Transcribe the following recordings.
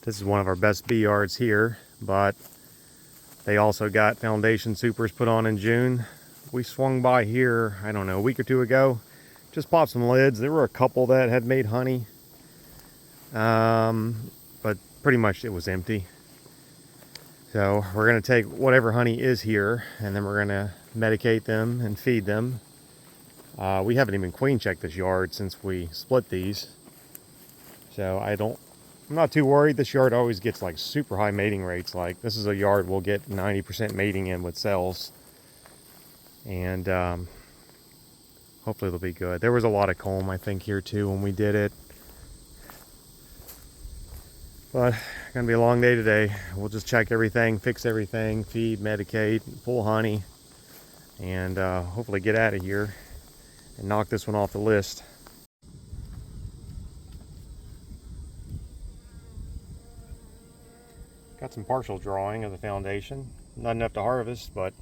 This is one of our best bee yards here, but they also got foundation supers put on in June. We swung by here, I don't know, a week or two ago. Just popped some lids. There were a couple that had made honey, but pretty much it was empty. So we're going to take whatever honey is here, and then we're going to medicate them and feed them. We haven't even queen checked this yard since we split these. So I'm not too worried. This yard always gets like super high mating rates. Like this is a yard we'll get 90% mating in with cells. And hopefully it'll be good. There was a lot of comb, I think, here too when we did it. But gonna be a long day today. We'll just check everything, fix everything, feed, medicate, pull honey, and hopefully get out of here and knock this one off the list. Got some partial drawing of the foundation. Not enough to harvest, but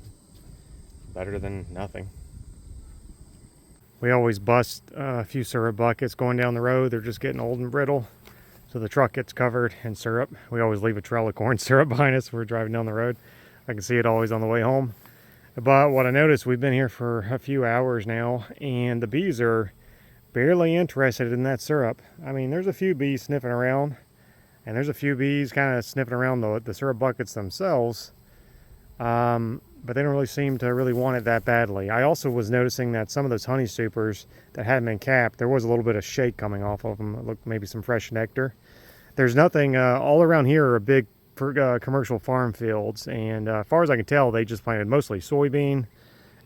better than nothing. We always bust a few syrup buckets going down the road. They're just getting old and brittle, so the truck gets covered in syrup. We always leave a trail of corn syrup behind us when we're driving down the road. I can see it always on the way home. But what I noticed, we've been here for a few hours now, and the bees are barely interested in that syrup. I mean, there's a few bees sniffing around, and there's a few bees kind of sniffing around the syrup buckets themselves. But they don't really seem to really want it that badly. I also was noticing that some of those honey supers that hadn't been capped, there was a little bit of shake coming off of them. It looked maybe some fresh nectar. There's nothing, all around here are big commercial farm fields, and as far as I can tell, they just planted mostly soybean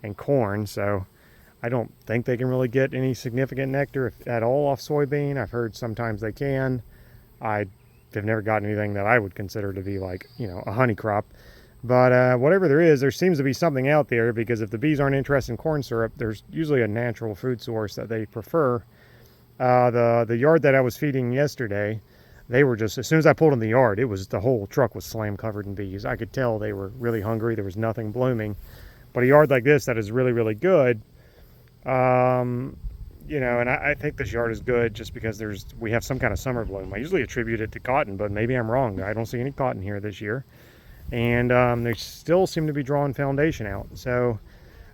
and corn, so I don't think they can really get any significant nectar at all off soybean. I've heard sometimes they can. They've never gotten anything that I would consider to be like, you know, a honey crop. But whatever there is, there seems to be something out there, because if the bees aren't interested in corn syrup, there's usually a natural food source that they prefer. The yard that I was feeding yesterday, they were just, as soon as I pulled in the yard, the whole truck was slam covered in bees. I could tell they were really hungry. There was nothing blooming. But a yard like this that is really, really good, you know, and I think this yard is good just because we have some kind of summer bloom. I usually attribute it to cotton, but maybe I'm wrong. I don't see any cotton here this year. And they still seem to be drawing foundation out. So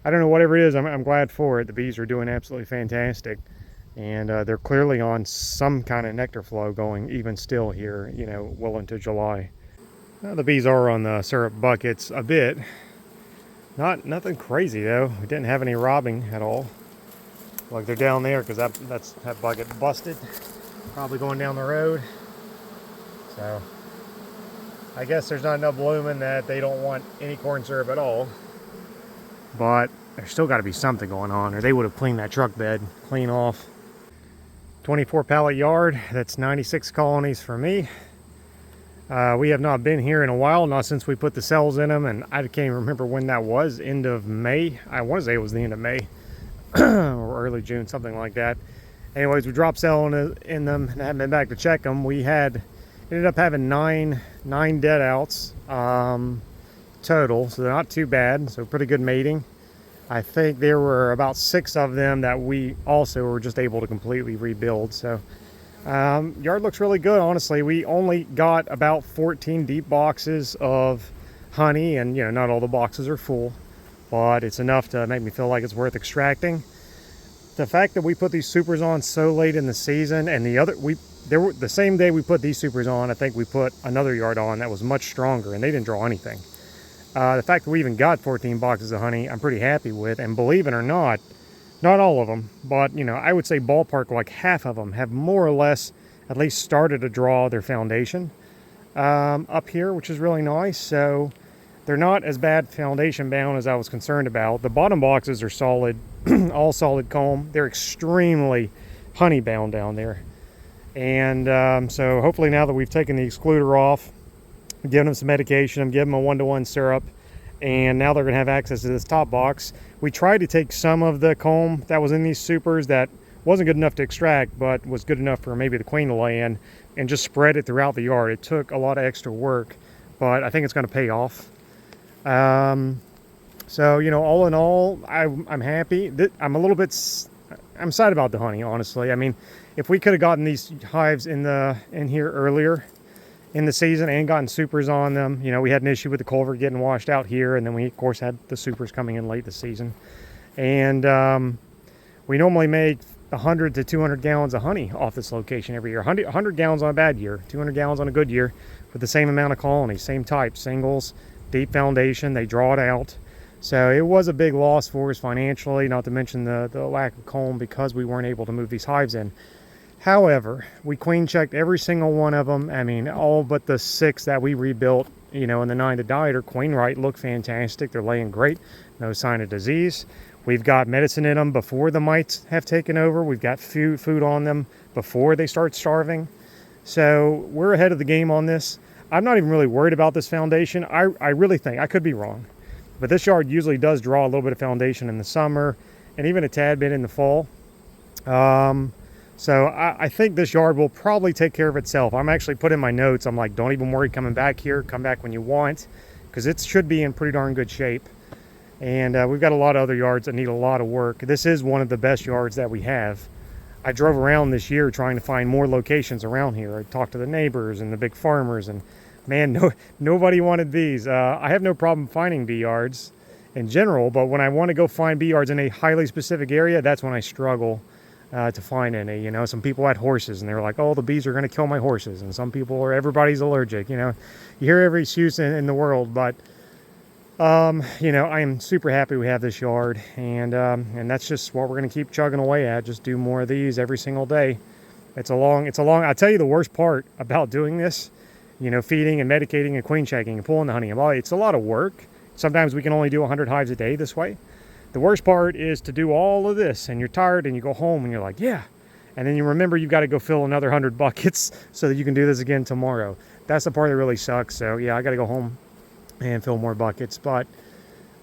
I don't know, whatever it is, I'm glad for it. The bees are doing absolutely fantastic, and they're clearly on some kind of nectar flow going even still here, you know, well into July. Now, the bees are on the syrup buckets a bit. Nothing crazy though. We didn't have any robbing at all. Like they're down there because that bucket busted, probably going down the road. So I guess there's not enough blooming that they don't want any corn syrup at all. But there's still got to be something going on, or they would have cleaned that truck bed clean off. 24 pallet yard, that's 96 colonies for me. We have not been here in a while, not since we put the cells in them, and I can't even remember when that was, end of May. I want to say it was the end of May, or early June, something like that. Anyways, we dropped cell in them, and I haven't been back to check them. We ended up having nine dead outs total, so they're not too bad, so pretty good mating. I think there were about 6 of them that we also were just able to completely rebuild. So yard looks really good, honestly. We only got about 14 deep boxes of honey, and you know, not all the boxes are full, but it's enough to make me feel like it's worth extracting. The fact that we put these supers on so late in the season, and the same day we put these supers on, I think we put another yard on that was much stronger, and they didn't draw anything. The fact that we even got 14 boxes of honey, I'm pretty happy with. And believe it or not all of them, but you know, I would say ballpark like half of them have more or less at least started to draw their foundation up here, which is really nice. So they're not as bad foundation bound as I was concerned about. The bottom boxes are solid, all solid comb. They're extremely honey bound down there. And so hopefully now that we've taken the excluder off, giving them some medication, I'm giving them a 1-to-1 syrup, and now they're going to have access to this top box. We tried to take some of the comb that was in these supers that wasn't good enough to extract, but was good enough for maybe the queen to lay in, and just spread it throughout the yard. It took a lot of extra work, but I think it's going to pay off. So, you know, all in all, I'm happy. I'm excited about the honey, honestly. I mean, if we could have gotten these hives in here earlier, in the season and gotten supers on them. You know, we had an issue with the culvert getting washed out here, and then we of course had the supers coming in late this season. And we normally make 100 to 200 gallons of honey off this location every year. 100 gallons on a bad year, 200 gallons on a good year, with the same amount of colonies, same type, singles, deep foundation. They draw it out. So it was a big loss for us financially, not to mention the lack of comb because we weren't able to move these hives in. However, we queen checked every single one of them. I mean, all but the 6 that we rebuilt, you know, and the 9 that died are queen right, look fantastic. They're laying great, no sign of disease. We've got medicine in them before the mites have taken over. We've got food on them before they start starving. So we're ahead of the game on this. I'm not even really worried about this foundation. I really think, I could be wrong, but this yard usually does draw a little bit of foundation in the summer and even a tad bit in the fall. So I think this yard will probably take care of itself. I'm actually putting my notes. I'm like, don't even worry coming back here. Come back when you want, because it should be in pretty darn good shape. And we've got a lot of other yards that need a lot of work. This is one of the best yards that we have. I drove around this year trying to find more locations around here. I talked to the neighbors and the big farmers, and man, nobody wanted bees. I have no problem finding bee yards in general, but when I want to go find bee yards in a highly specific area, that's when I struggle to find any. You know, some people had horses and they were like, oh, the bees are going to kill my horses. And some people are, everybody's allergic. You know, you hear every excuse in the world, but you know, I am super happy we have this yard, and that's just what we're going to keep chugging away at. Just do more of these every single day. It's a long, I'll tell you the worst part about doing this, you know, feeding and medicating and queen checking and pulling the honey. It's a lot of work. Sometimes we can only do 100 hives a day this way. The worst part is to do all of this and you're tired and you go home and you're like, yeah. And then you remember you've got to go fill another 100 buckets so that you can do this again tomorrow. That's the part that really sucks. So yeah, I got to go home and fill more buckets. But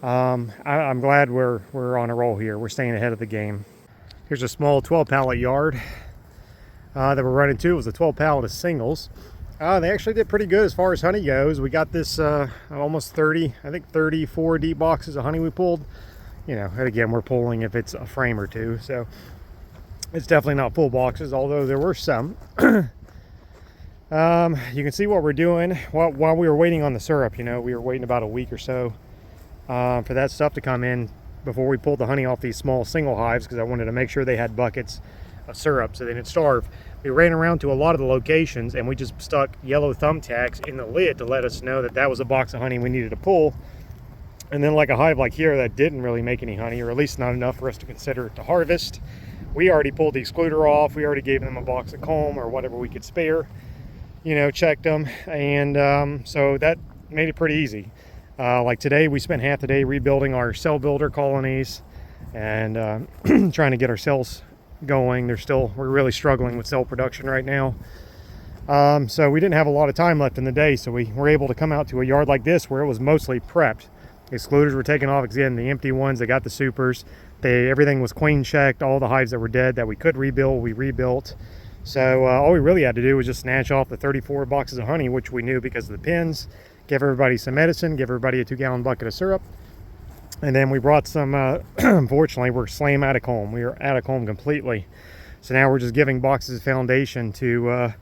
I'm glad we're on a roll here. We're staying ahead of the game. Here's a small 12 pallet yard that we're running to. It was a 12 pallet of singles. They actually did pretty good as far as honey goes. We got this almost 30, I think 34 deep boxes of honey we pulled. You know, and again, we're pulling if it's a frame or two, so it's definitely not full boxes, although there were some. You can see what we're doing while we were waiting on the syrup. You know, we were waiting about a week or so for that stuff to come in before we pulled the honey off these small single hives, because I wanted to make sure they had buckets of syrup so they didn't starve. We ran around to a lot of the locations and we just stuck yellow thumbtacks in the lid to let us know that that was a box of honey we needed to pull. And then like a hive like here that didn't really make any honey, or at least not enough for us to consider it to harvest, we already pulled the excluder off. We already gave them a box of comb or whatever we could spare, you know, checked them. And so that made it pretty easy. Like today, we spent half the day rebuilding our cell builder colonies and trying to get our cells going. We're really struggling with cell production right now. So we didn't have a lot of time left in the day, so we were able to come out to a yard like this where it was mostly prepped. Excluders were taken off again, the empty ones, they got the supers. Everything was queen checked. All the hives that were dead that we could rebuild, we rebuilt. So all we really had to do was just snatch off the 34 boxes of honey, which we knew because of the pins, give everybody some medicine, give everybody a 2-gallon bucket of syrup. And then we brought some, unfortunately, we're slam out of comb. We are out of comb completely. So now we're just giving boxes of foundation to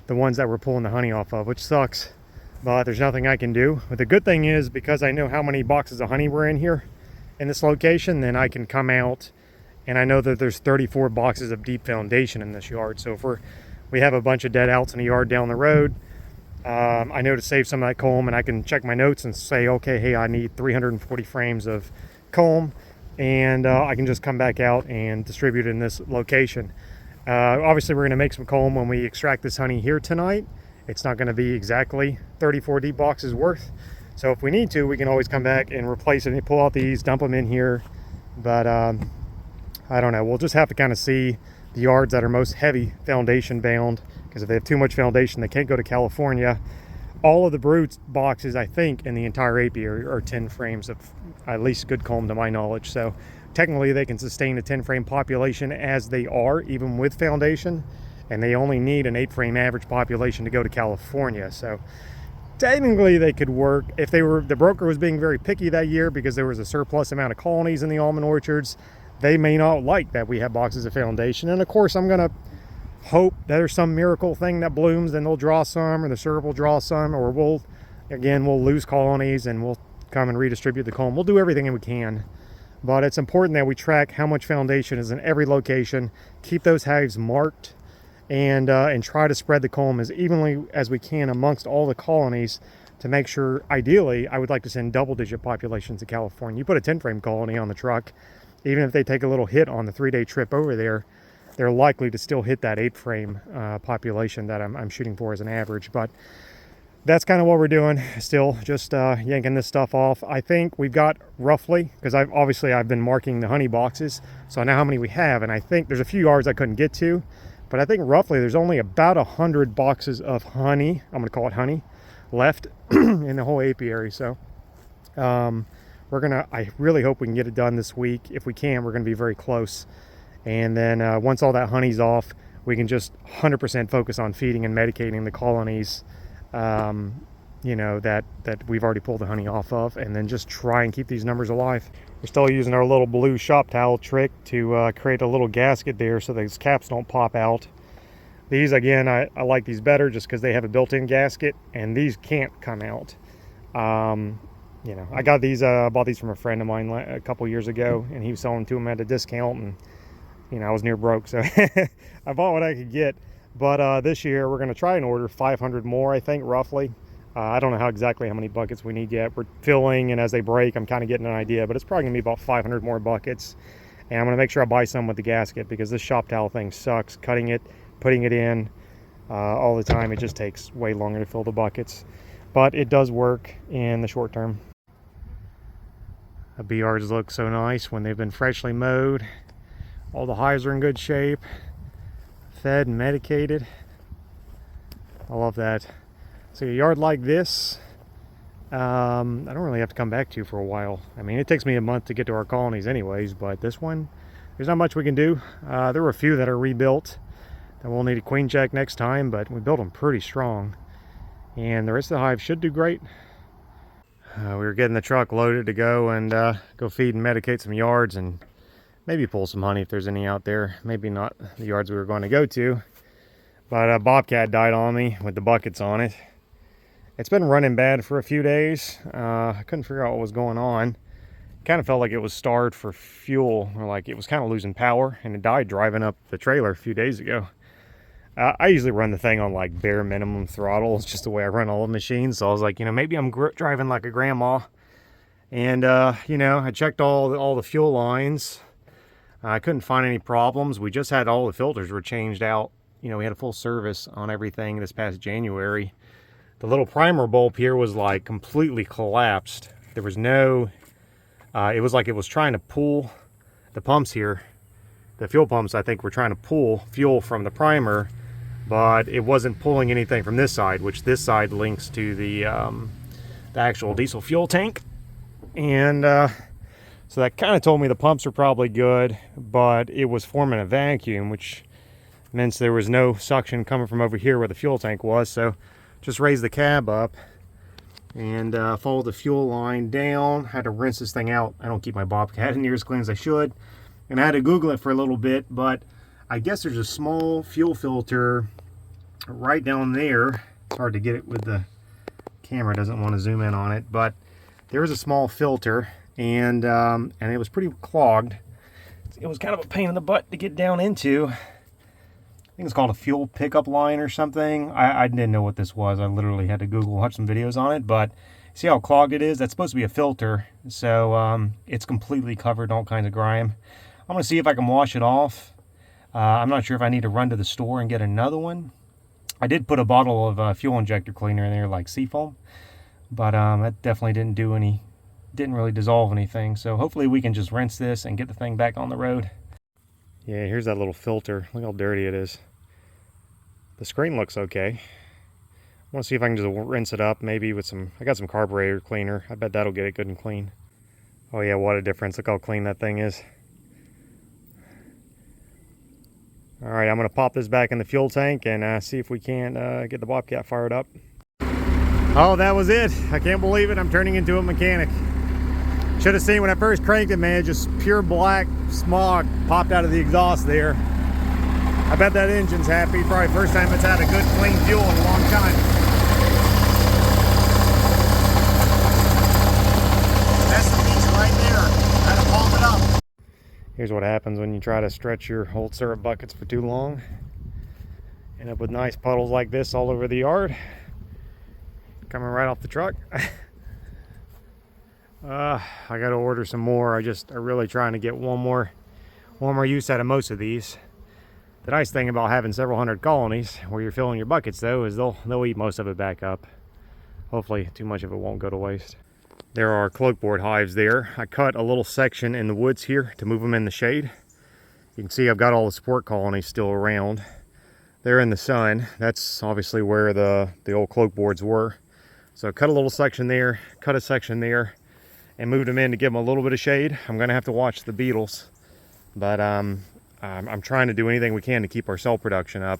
the ones that we're pulling the honey off of, which sucks. But there's nothing I can do. But the good thing is, because I know how many boxes of honey were in here in this location, then I can come out and I know that there's 34 boxes of deep foundation in this yard. So if we have a bunch of dead outs in a yard down the road, I know to save some of that comb, and I can check my notes and say, okay, hey, I need 340 frames of comb, and I can just come back out and distribute it in this location. Obviously, we're going to make some comb when we extract this honey here tonight. It's not going to be exactly 34 deep boxes worth. So if we need to, we can always come back and replace it and pull out these, dump them in here. But I don't know. We'll just have to kind of see the yards that are most heavy foundation bound, because if they have too much foundation, they can't go to California. All of the brood boxes, I think, in the entire apiary are 10 frames of at least good comb to my knowledge. So technically they can sustain a 10-frame population as they are, even with foundation. And they only need an 8-frame average population to go to California. So technically they could work. If the broker was being very picky that year because there was a surplus amount of colonies in the almond orchards, they may not like that we have boxes of foundation. And of course, I'm going to hope that there's some miracle thing that blooms and they'll draw some, or the syrup will draw some, or we'll lose colonies and we'll come and redistribute the comb. We'll do everything we can. But it's important that we track how much foundation is in every location, keep those hives marked, and try to spread the comb as evenly as we can amongst all the colonies to make sure, ideally, I would like to send double-digit populations to California. You put a 10-frame colony on the truck, even if they take a little hit on the 3-day trip over there, they're likely to still hit that 8-frame population that I'm shooting for as an average. But that's kind of what we're doing still, just yanking this stuff off. I think we've got roughly, because I've been marking the honey boxes, so I know how many we have, and I think there's a few yards I couldn't get to, but I think roughly there's only about 100 boxes of honey, I'm going to call it honey, left in the whole apiary. So I really hope we can get it done this week. If we can, we're going to be very close. And then once all that honey's off, we can just 100% focus on feeding and medicating the colonies that we've already pulled the honey off of, and then just try and keep these numbers alive. We're still using our little blue shop towel trick to create a little gasket there so those caps don't pop out. These, again, I like these better just because they have a built-in gasket, and these can't come out. I got these, bought these from a friend of mine a couple years ago, and he was selling them to them at a discount, and I was near broke, so I bought what I could get. But this year we're going to try and order 500 more, I think, roughly. I don't know how many buckets we need yet. We're filling, and as they break, I'm kind of getting an idea, but it's probably going to be about 500 more buckets. And I'm going to make sure I buy some with the gasket, because this shop towel thing sucks. Cutting it, putting it in all the time, it just takes way longer to fill the buckets. But it does work in the short term. The bee yards look so nice when they've been freshly mowed. All the hives are in good shape, fed and medicated. I love that. So a yard like this, I don't really have to come back to for a while. I mean, it takes me a month to get to our colonies anyways, but this one, there's not much we can do. There were a few that are rebuilt that we'll need a queen check next time, but we built them pretty strong. And the rest of the hive should do great. We were getting the truck loaded to go and go feed and medicate some yards and maybe pull some honey if there's any out there. Maybe not the yards we were going to go to. But a bobcat died on me with the buckets on it. It's been running bad for a few days. I couldn't figure out what was going on. Kind of felt like it was starved for fuel, or like it was kind of losing power, and it died driving up the trailer a few days ago. I usually run the thing on like bare minimum throttle. It's just the way I run all the machines. So I was like, maybe I'm driving like a grandma. And I checked all the fuel lines. I couldn't find any problems. We just had all the filters were changed out. We had a full service on everything this past January. The little primer bulb here was like completely collapsed. There was no, it was like it was trying to pull the pumps here. The fuel pumps, I think, were trying to pull fuel from the primer, but it wasn't pulling anything from this side, which this side links to the actual diesel fuel tank. And so that kind of told me the pumps are probably good, but it was forming a vacuum, which meant there was no suction coming from over here where the fuel tank was. So just raised the cab up and followed the fuel line down. Had to rinse this thing out. I don't keep my bobcat in here as clean as I should. And I had to Google it for a little bit, but I guess there's a small fuel filter right down there. It's hard to get it with the camera, doesn't want to zoom in on it, but there is a small filter, and it was pretty clogged. It was kind of a pain in the butt to get down into. I think it's called a fuel pickup line or something. I didn't know what this was. I literally had to Google, watch some videos on it, but see how clogged it is? That's supposed to be a filter, so it's completely covered in all kinds of grime. I'm going to see if I can wash it off. I'm not sure if I need to run to the store and get another one. I did put a bottle of fuel injector cleaner in there, like seafoam, but that definitely didn't really dissolve anything. So hopefully we can just rinse this and get the thing back on the road. Yeah, here's that little filter. Look how dirty it is. The screen looks okay. I want to see if I can just rinse it up, maybe with I got some carburetor cleaner. I bet that'll get it good and clean. Oh yeah, what a difference. Look how clean that thing is. All right, I'm going to pop this back in the fuel tank and see if we can get the bobcat fired up. Oh, that was it. I can't believe it. I'm turning into a mechanic. Should have seen when I first cranked it, man. Just pure black smog popped out of the exhaust there. I bet that engine's happy. Probably first time it's had a good clean fuel in a long time. That's the piece right there. Had to pump it up. Here's what happens when you try to stretch your old syrup buckets for too long. End up with nice puddles like this all over the yard. Coming right off the truck. I gotta order some more. I'm really trying to get one more use out of most of these. The nice thing about having several hundred colonies where you're filling your buckets though is they'll eat most of it back up. Hopefully too much of it won't go to waste. There are cloakboard hives there. I cut a little section in the woods here to move them in the shade. You can see I've got all the support colonies still around. They're in the sun. That's obviously where the old cloakboards were. So I cut a little section there, cut a section there, and moved them in to give them a little bit of shade. I'm gonna have to watch the beetles, but I'm trying to do anything we can to keep our cell production up.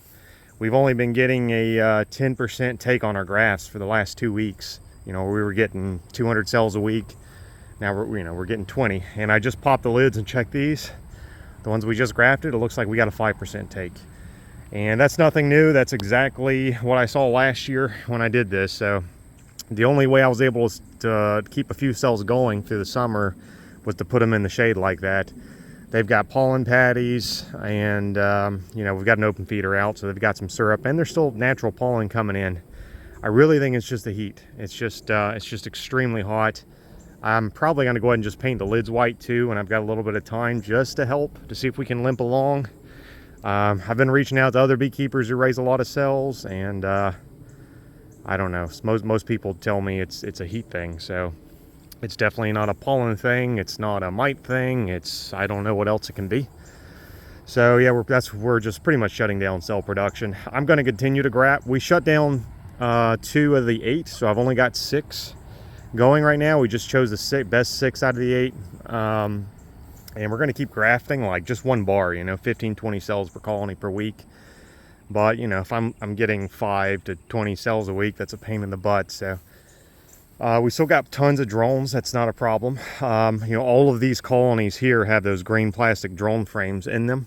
We've only been getting a 10% take on our grafts for the last 2 weeks. You know, we were getting 200 cells a week. Now we're getting 20. And I just popped the lids and checked these. The ones we just grafted, it looks like we got a 5% take. And that's nothing new. That's exactly what I saw last year when I did this. So the only way I was able to keep a few cells going through the summer was to put them in the shade like that. They've got pollen patties, and you know, we've got an open feeder out, so they've got some syrup, and there's still natural pollen coming in. I really think it's just the heat. It's just extremely hot. I'm probably going to go ahead and just paint the lids white too, and I've got a little bit of time just to help to see if we can limp along. I've been reaching out to other beekeepers who raise a lot of cells, and I don't know. Most people tell me it's a heat thing, so. It's definitely not a pollen thing. It's not a mite thing. I don't know what else it can be. So yeah, we're just pretty much shutting down cell production. I'm going to continue to graft. We shut down 2 of the 8, so I've only got 6 going right now. We just chose the best 6 out of the 8. And we're going to keep grafting like just 1 bar, you know, 15, 20 cells per colony per week. But, you know, if I'm getting 5 to 20 cells a week, that's a pain in the butt. So we still got tons of drones. That's not a problem. You know, all of these colonies here have those green plastic drone frames in them.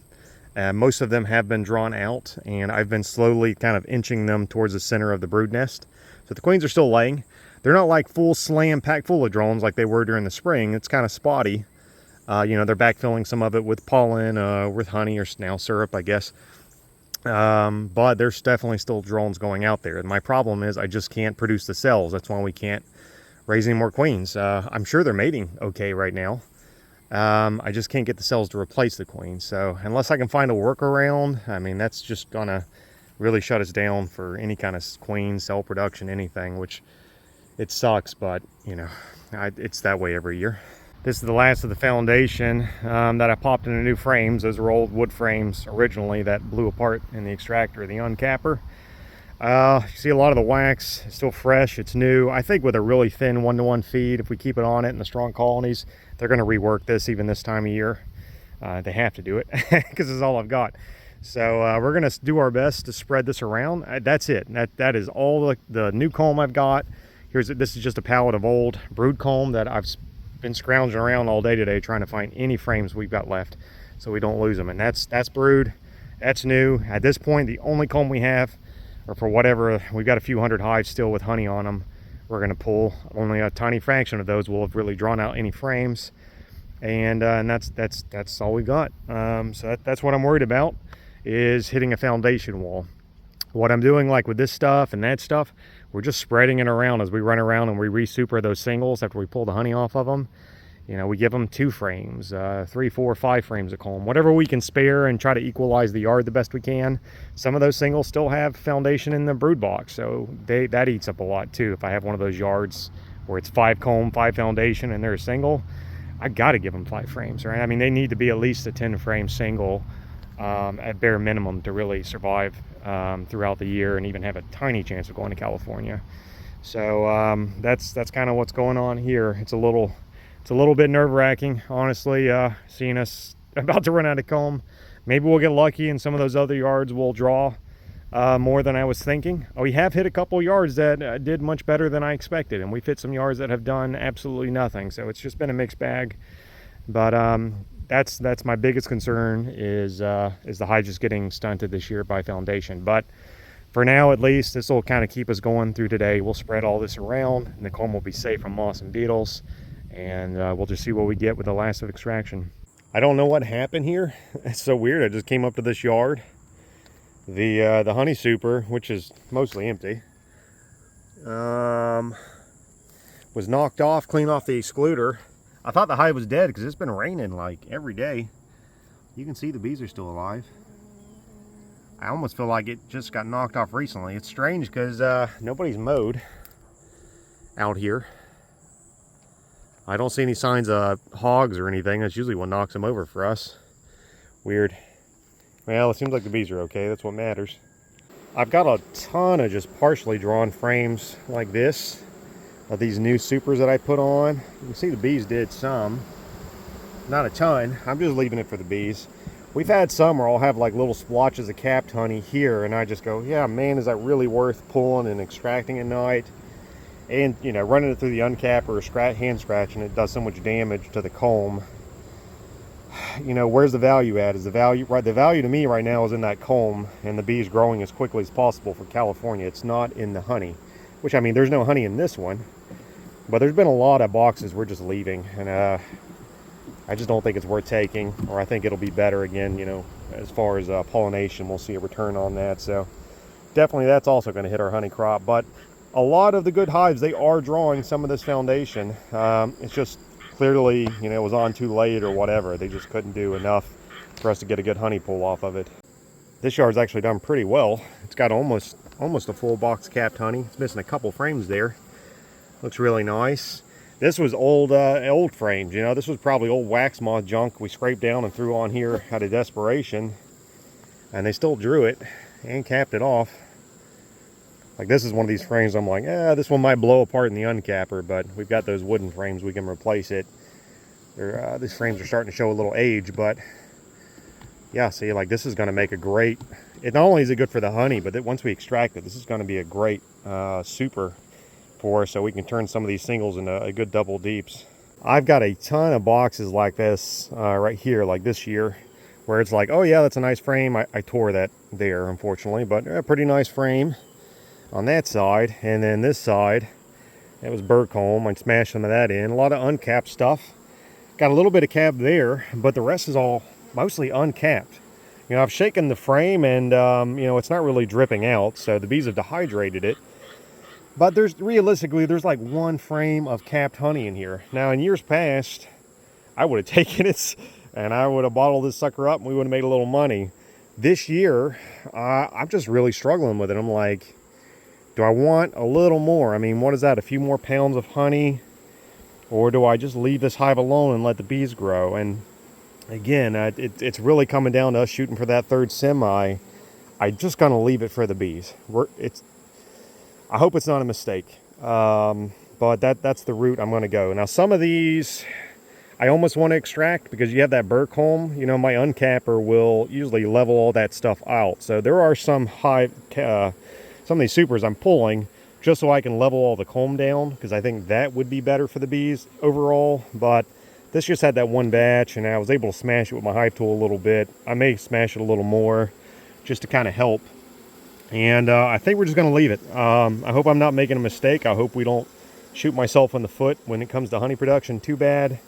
Most of them have been drawn out, and I've been slowly kind of inching them towards the center of the brood nest. So the queens are still laying. They're not like full slam packed full of drones like they were during the spring. It's kind of spotty. You know, they're backfilling some of it with pollen, with honey, or now syrup, I guess. But there's definitely still drones going out there. And my problem is I just can't produce the cells. That's why we can't raise any more queens. I'm sure they're mating okay right now. I just can't get the cells to replace the queens. So unless I can find a workaround, I mean, that's just gonna really shut us down for any kind of queen cell production, anything, which it sucks, but you know, it's that way every year. This is the last of the foundation that I popped into new frames. Those were old wood frames originally that blew apart in the extractor, the uncapper. You see a lot of the wax is still fresh, it's new. I think with a really thin 1-to-1 feed, if we keep it on it in the strong colonies, they're going to rework this even this time of year. They have to do it because it's all I've got. So we're going to do our best to spread this around. That's it. That is all the new comb I've got. This is just a pallet of old brood comb that I've been scrounging around all day today trying to find any frames we've got left so we don't lose them. And that's brood. That's new. At this point, the only comb we have, or for whatever, we've got a few hundred hives still with honey on them. We're going to pull only a tiny fraction of those will have really drawn out any frames, and that's all we got. So that's what I'm worried about, is hitting a foundation wall. What I'm doing, like with this stuff and that stuff, we're just spreading it around as we run around and we re-super those singles after we pull the honey off of them. You know, we give them 2 frames, 3, 4, 5 frames of comb, whatever we can spare, and try to equalize the yard the best we can. Some of those singles still have foundation in the brood box, so that eats up a lot too. If I have one of those yards where it's 5 comb, 5 foundation, and they're a single, I got to give them 5 frames, right? I mean, they need to be at least a 10 frame single at bare minimum to really survive throughout the year and even have a tiny chance of going to California. So that's kind of what's going on here. It's a little bit nerve-wracking, honestly, seeing us about to run out of comb. Maybe we'll get lucky and some of those other yards will draw more than I was thinking. We have hit a couple yards that did much better than I expected, and we've hit some yards that have done absolutely nothing. So it's just been a mixed bag. But that's my biggest concern is the hive just getting stunted this year by foundation. But for now, at least, this will kind of keep us going through today. We'll spread all this around, and the comb will be safe from moths and beetles, and we'll just see what we get with the last of extraction. I don't know what happened here. It's so weird. I just came up to this yard. The honey super, which is mostly empty, was knocked off, clean off the excluder. I thought the hive was dead because it's been raining like every day. You can see the bees are still alive. I almost feel like it just got knocked off recently. It's strange because nobody's mowed out here. I don't see any signs of hogs or anything. That's usually what knocks them over for us. Weird. Well, it seems like the bees are okay. That's what matters. I've got a ton of just partially drawn frames like this of these new supers that I put on. You can see the bees did some. Not a ton. I'm just leaving it for the bees. We've had some where I'll have like little splotches of capped honey here, and I just go, yeah, man, is that really worth pulling and extracting at night? And, you know, running it through the uncap or hand scratching it does so much damage to the comb. You know, where's the value at? Is the value right? The value to me right now is in that comb and the bees growing as quickly as possible for California. It's not in the honey, which, I mean, there's no honey in this one, but there's been a lot of boxes we're just leaving, and I just don't think it's worth taking, or I think it'll be better again, you know, as far as pollination. We'll see a return on that. So definitely that's also going to hit our honey crop. But a lot of the good hives, they are drawing some of this foundation. It's just clearly, you know, it was on too late or whatever. They just couldn't do enough for us to get a good honey pull off of it. This yard's actually done pretty well. It's got almost a full box capped honey. It's missing a couple frames there. Looks really nice. This was old frames, you know. This was probably old wax moth junk we scraped down and threw on here out of desperation, and they still drew it and capped it off. Like, this is one of these frames I'm like, this one might blow apart in the uncapper, but we've got those wooden frames, we can replace it. These frames are starting to show a little age, but yeah, see, like, this is going to make a great, it not only is it good for the honey, but once we extract it, this is going to be a great super for us, so we can turn some of these singles into a good double deeps. I've got a ton of boxes like this right here, like this year, where it's like, oh yeah, that's a nice frame. I tore that there, unfortunately, but a pretty nice frame on that side. And then this side, it was bird comb. I smashed some of that in. A lot of uncapped stuff. Got a little bit of cap there, but the rest is all mostly uncapped. You know, I've shaken the frame, and you know, it's not really dripping out, so the bees have dehydrated it. But realistically, there's like one frame of capped honey in here. Now, in years past, I would have taken it and I would have bottled this sucker up and we would have made a little money. This year, I'm just really struggling with it. I'm like, do I want a little more? I mean, what is that, a few more pounds of honey? Or do I just leave this hive alone and let the bees grow? And again, it's really coming down to us shooting for that third semi. I'm just going to leave it for the bees. I hope it's not a mistake, but that's the route I'm going to go. Now, some of these I almost want to extract because you have that burr comb. You know, my uncapper will usually level all that stuff out. So there are some some of these supers I'm pulling just so I can level all the comb down, because I think that would be better for the bees overall. But this just had that one batch, and I was able to smash it with my hive tool a little bit. I may smash it a little more just to kind of help. And I think we're just going to leave it. I hope I'm not making a mistake. I hope we don't shoot myself in the foot when it comes to honey production too bad.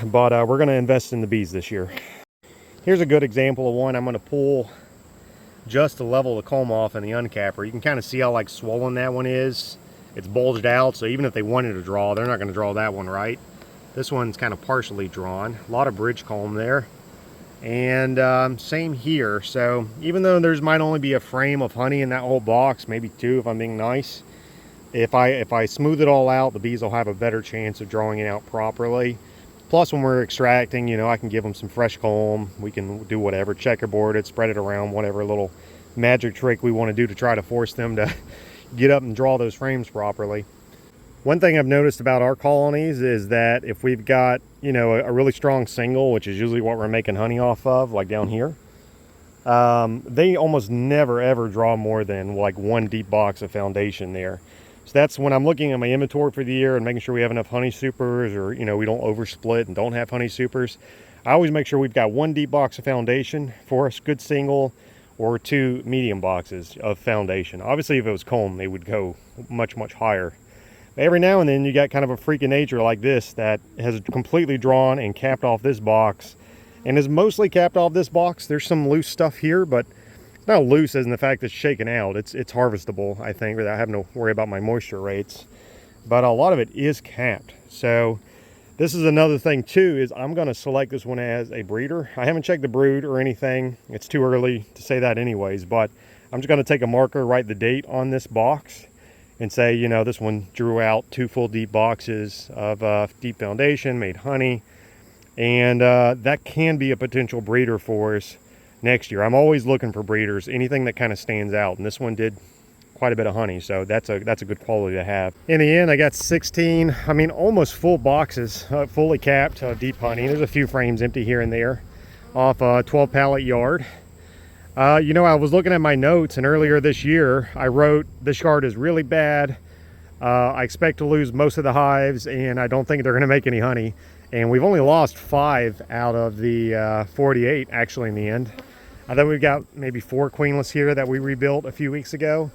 But we're going to invest in the bees this year. Here's a good example of one I'm going to pull just to level the comb off in the uncapper. You can kind of see how like swollen that one is. It's bulged out, so even if they wanted to draw, they're not going to draw that one right. This one's kind of partially drawn. A lot of bridge comb there. And same here. So even though there's might only be a frame of honey in that whole box, maybe two if I'm being nice, if I smooth it all out, the bees will have a better chance of drawing it out properly. Plus, when we're extracting, you know, I can give them some fresh comb. We can do whatever, checkerboard it, spread it around, whatever little magic trick we want to do to try to force them to get up and draw those frames properly. One thing I've noticed about our colonies is that if we've got, you know, a really strong single, which is usually what we're making honey off of, like down here, they almost never ever draw more than like one deep box of foundation there. So that's when I'm looking at my inventory for the year and making sure we have enough honey supers, or we don't oversplit and don't have honey supers. I always make sure we've got 1 deep box of foundation for us, good single, or 2 medium boxes of foundation. Obviously, if it was comb, they would go much, much higher. But every now and then you got kind of a freak of nature like this that has completely drawn and capped off this box, and is mostly capped off this box. There's some loose stuff here, but it's not loose as in the fact that it's shaken out. It's harvestable, I think, without having to worry about my moisture rates. But a lot of it is capped. So this is another thing too, is I'm going to select this one as a breeder. I haven't checked the brood or anything. It's too early to say that anyways, but I'm just going to take a marker, write the date on this box, and say, this one drew out 2 full deep boxes of deep foundation, made honey, and that can be a potential breeder for us next year. I'm always looking for breeders, anything that kind of stands out, and this one did quite a bit of honey, so that's a good quality to have. In the end, I got 16, almost full boxes, fully capped deep honey. There's a few frames empty here and there off a 12 pallet yard. I was looking at my notes, and earlier this year I wrote, this yard is really bad. I expect to lose most of the hives, and I don't think they're going to make any honey. And we've only lost 5 out of the 48 actually in the end. I think we've got maybe 4 queenless here that we rebuilt a few weeks ago.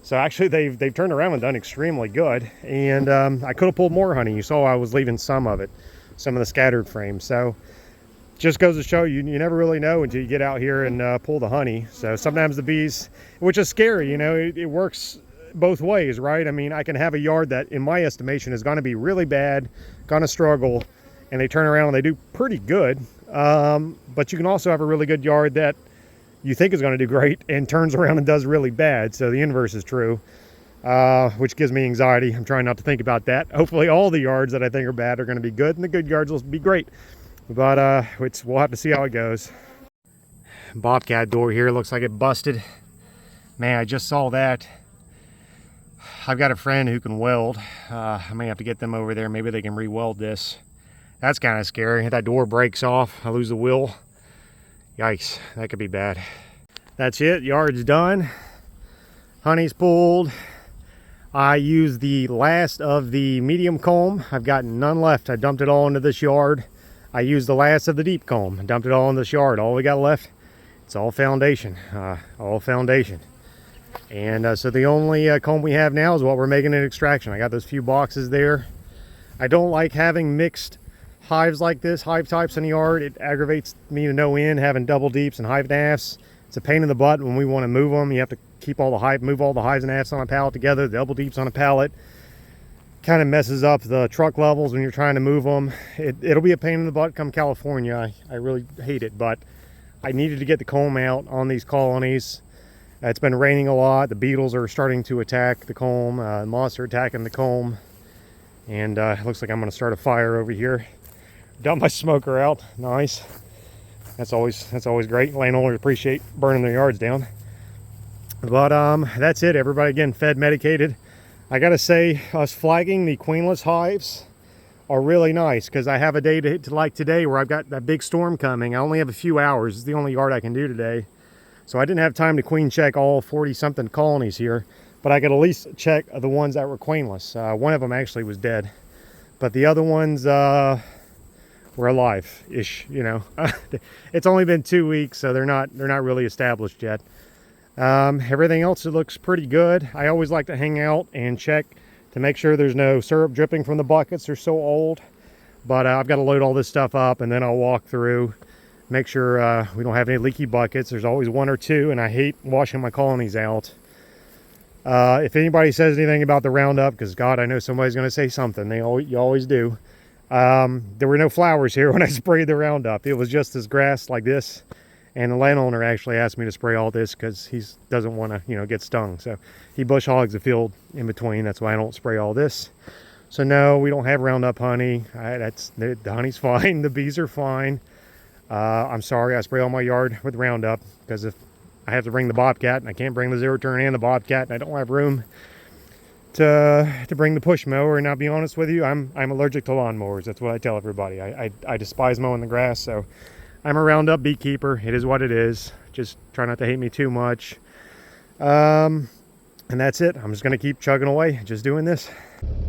So actually they've turned around and done extremely good. And I could have pulled more honey. You saw I was leaving some of it, some of the scattered frames. So just goes to show you never really know until you get out here and pull the honey. So sometimes the bees, which is scary, it works both ways, right? I can have a yard that in my estimation is going to be really bad, going to struggle, and they turn around and they do pretty good. But you can also have a really good yard that you think is going to do great and turns around and does really bad. So the inverse is true, which gives me anxiety. I'm trying not to think about that. Hopefully all the yards that I think are bad are going to be good, and the good yards will be great. But we'll have to see how it goes. Bobcat door here looks like it busted. Man, I just saw that. I've got a friend who can weld. I may have to get them over there. Maybe they can re-weld this. That's kind of scary. If that door breaks off, I lose the wheel. Yikes, that could be bad. That's it, yard's done. Honey's pulled. I used the last of the medium comb. I've got none left. I dumped it all into this yard. I used the last of the deep comb. I dumped it all in this yard. All we got left, it's all foundation. All foundation. And so the only comb we have now is what we're making an extraction. I got those few boxes there. I don't like having mixed hives like this, hive types in the yard. It aggravates me to no end, having double deeps and hive and halves. It's a pain in the butt when we want to move them. You have to keep all the move all the hives and halves on a pallet together, the double deeps on a pallet. Kind of messes up the truck levels when you're trying to move them. It'll be a pain in the butt come California. I really hate it, but I needed to get the comb out on these colonies. It's been raining a lot. The beetles are starting to attack the comb. Moths are attacking the comb. And it looks like I'm going to start a fire over here. Dump my smoker out. Nice. That's always great. Landowners appreciate burning their yards down. But that's it. Everybody again fed, medicated. I gotta say, us flagging the queenless hives are really nice, because I have a day to like today where I've got that big storm coming. I only have a few hours. It's the only yard I can do today. So I didn't have time to queen check all 40 something colonies here, but I could at least check the ones that were queenless. One of them actually was dead, but the other ones were alive-ish, It's only been 2 weeks, so they're not really established yet. Everything else, it looks pretty good. I always like to hang out and check to make sure there's no syrup dripping from the buckets. They're so old. But I've got to load all this stuff up, and then I'll walk through, make sure we don't have any leaky buckets. There's always 1 or 2, and I hate washing my colonies out. If anybody says anything about the Roundup, because God, I know somebody's going to say something. You always do. There were no flowers here when I sprayed the Roundup. It was just this grass like this. And the landowner actually asked me to spray all this because he doesn't want to, get stung. So he bush hogs the field in between. That's why I don't spray all this. So no, we don't have Roundup honey. The honey's fine. The bees are fine. I'm sorry I spray all my yard with Roundup, because if I have to bring the bobcat, and I can't bring the zero turn and the bobcat, and I don't have room to bring the push mower. And I'll be honest with you, I'm allergic to lawnmowers. That's what I tell everybody. I despise mowing the grass. So I'm a Roundup beekeeper. It is what it is. Just try not to hate me too much. And And that's it. I'm just going to keep chugging away, just doing this.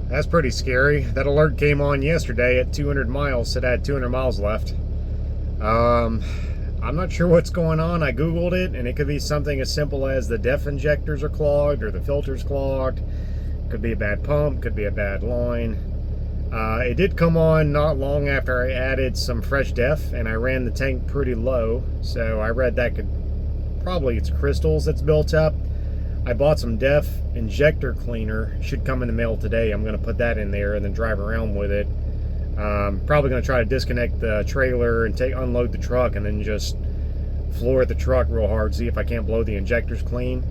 That's pretty scary. That alert came on yesterday at 200 miles. Said I had 200 miles left. I'm not sure what's going on. I Googled it, and it could be something as simple as the def injectors are clogged or the filter's clogged. Could be a bad pump, could be a bad line. It did come on not long after I added some fresh def, and I ran the tank pretty low. So I read that could probably, it's crystals that's built up. I bought some def injector cleaner. Should come in the mail today. I'm going to put that in there and then drive around with it. Probably going to try to disconnect the trailer and unload the truck and then just floor the truck real hard, see if I can't blow the injectors clean.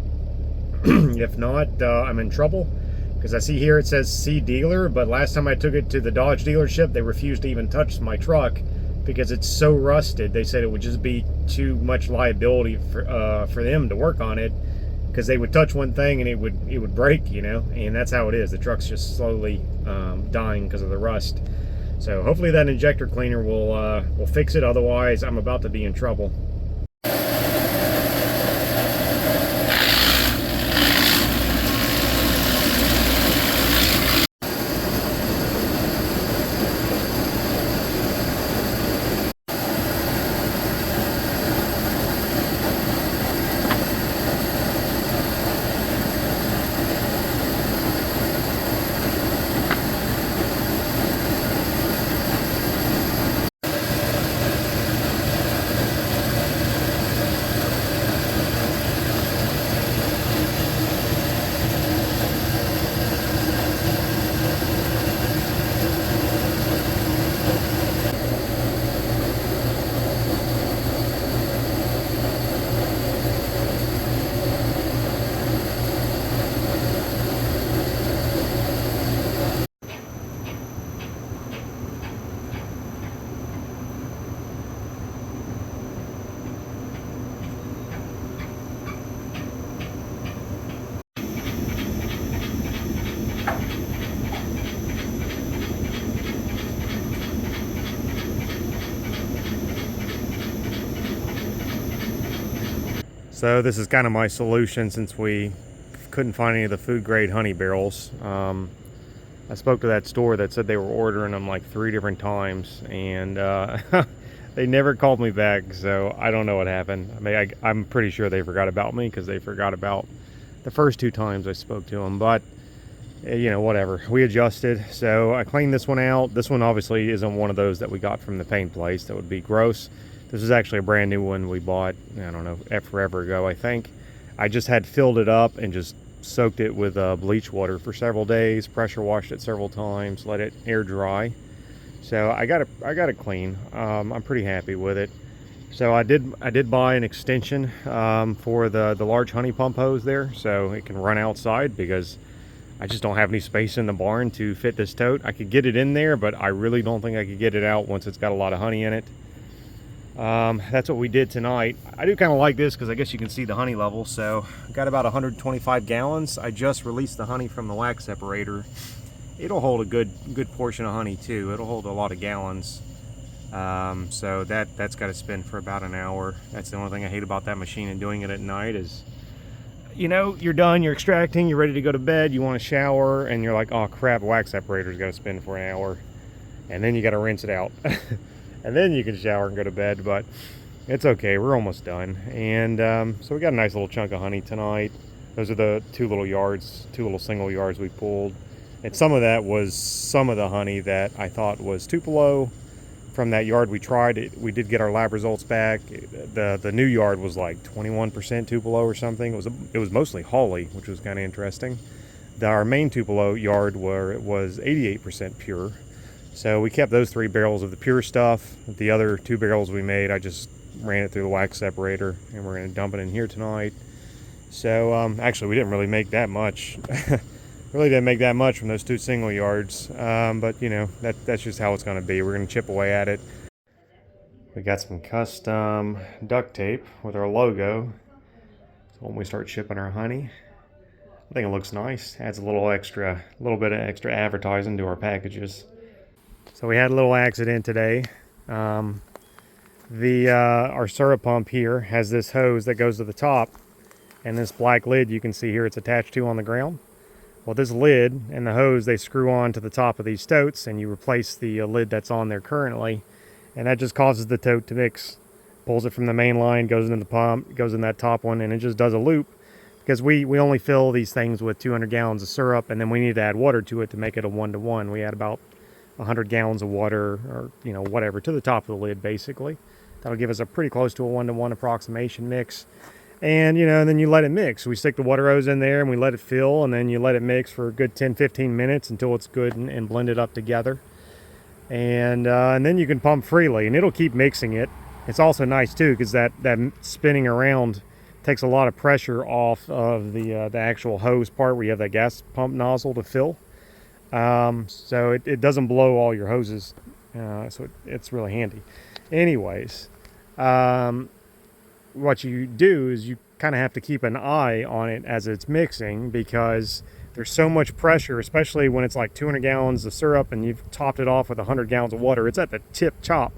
If not, I'm in trouble, because I see here it says see dealer, but last time I took it to the Dodge dealership, they refused to even touch my truck because it's so rusted. They said it would just be too much liability for them to work on it, because they would touch one thing and it would break, you know, and that's how it is. The truck's just slowly dying because of the rust. So hopefully that injector cleaner will fix it. Otherwise, I'm about to be in trouble. So this is kind of my solution since we couldn't find any of the food grade honey barrels. I spoke to that store that said they were ordering them like 3 different times, and they never called me back, so I don't know what happened. I mean, I'm pretty sure they forgot about me, because they forgot about the first 2 times I spoke to them, but you know, whatever. We adjusted. So I cleaned this one out. This one obviously isn't one of those that we got from the paint place. That would be gross. This is actually a brand new one we bought, I don't know, forever ago, I think. I just had filled it up and just soaked it with bleach water for several days, pressure washed it several times, let it air dry. So I got it clean. I'm pretty happy with it. So I did buy an extension for the large honey pump hose there, so it can run outside, because I just don't have any space in the barn to fit this tote. I could get it in there, but I really don't think I could get it out once it's got a lot of honey in it. That's what we did tonight. I do kind of like this because I guess you can see the honey level. So got about 125 gallons. I just released the honey from the wax separator. It'll hold a good portion of honey too. It'll hold a lot of gallons. So that's got to spin for about an hour. That's the only thing I hate about that machine and doing it at night is, you know, you're done, you're extracting, you're ready to go to bed, you want to shower, and you're like, oh crap, wax separator's got to spin for an hour, and then you got to rinse it out. And then you can shower and go to bed, but it's okay, we're almost done. And so we got a nice little chunk of honey tonight. Those are the 2 little single yards we pulled. And some of that was some of the honey that I thought was Tupelo from that yard we tried. We did get our lab results back. The new yard was like 21% Tupelo or something. It was mostly Holly, which was kind of interesting. Our main Tupelo yard was 88% pure. So we kept those 3 barrels of the pure stuff. The other 2 barrels we made, I just ran it through the wax separator, and we're going to dump it in here tonight. So actually, we didn't really make that much. Really didn't make that much from those 2 single yards. But you know, that's just how it's going to be. We're going to chip away at it. We got some custom duct tape with our logo. So when we start shipping our honey, I think it looks nice. Adds a little bit of extra advertising to our packages. So we had a little accident today. Our syrup pump here has this hose that goes to the top, And this black lid you can see here it's attached to on the ground. Well, this lid and the hose, they screw on to the top of these totes, and you replace the lid that's on there currently, and that just causes the tote to mix. Pulls it from the main line, goes into the pump, goes in that top one, and it just does a loop, because we only fill these things with 200 gallons of syrup, and then we need to add water to it to make it a 1-to-1. We add about 100 gallons of water, or whatever, to the top of the lid basically. That'll give us a pretty close to a 1-to-1 approximation mix. And then you let it mix. We stick the water hose in there and we let it fill, and then you let it mix for a good 10-15 minutes until it's good and blended up together. And then you can pump freely, and it'll keep mixing it. It's also nice too, because that spinning around takes a lot of pressure off of the actual hose part where you have that gas pump nozzle to fill. So it doesn't blow all your hoses, so it's really handy. Anyways, what you do is you kind of have to keep an eye on it as it's mixing, because there's so much pressure, especially when it's like 200 gallons of syrup and you've topped it off with 100 gallons of water. It's at the tip top,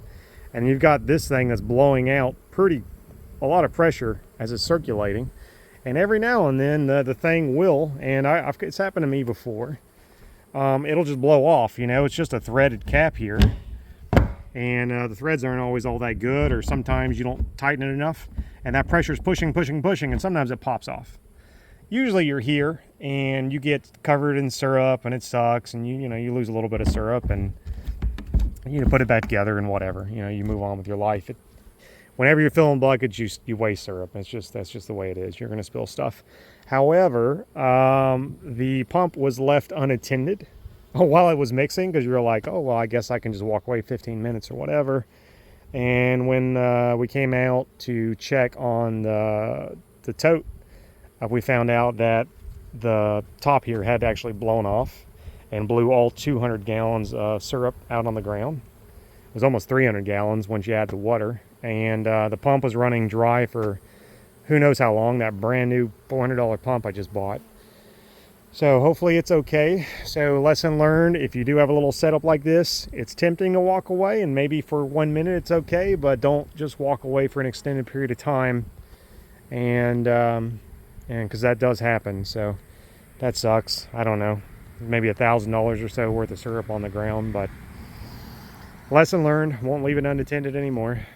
and you've got this thing that's blowing out a lot of pressure as it's circulating. And every now and then the thing will, and it's happened to me before, it'll just blow off. It's just a threaded cap here, and the threads aren't always all that good, or sometimes you don't tighten it enough, and that pressure's pushing, and sometimes it pops off. Usually you're here and you get covered in syrup and it sucks, and you lose a little bit of syrup, and you put it back together and whatever, you move on with your life. Whenever you're filling buckets, you waste syrup. That's just the way it is. You're going to spill stuff. However, the pump was left unattended while I was mixing, because you were like, oh, well, I guess I can just walk away 15 minutes or whatever. And when we came out to check on the tote, we found out that the top here had actually blown off and blew all 200 gallons of syrup out on the ground. It was almost 300 gallons once you add the water. And the pump was running dry for who knows how long, that brand new $400 pump I just bought. So hopefully it's okay. So lesson learned, if you do have a little setup like this, it's tempting to walk away, and maybe for 1 minute it's okay, but don't just walk away for an extended period of time. And because that does happen, so that sucks. I don't know, maybe $1,000 or so worth of syrup on the ground, but lesson learned, won't leave it unattended anymore.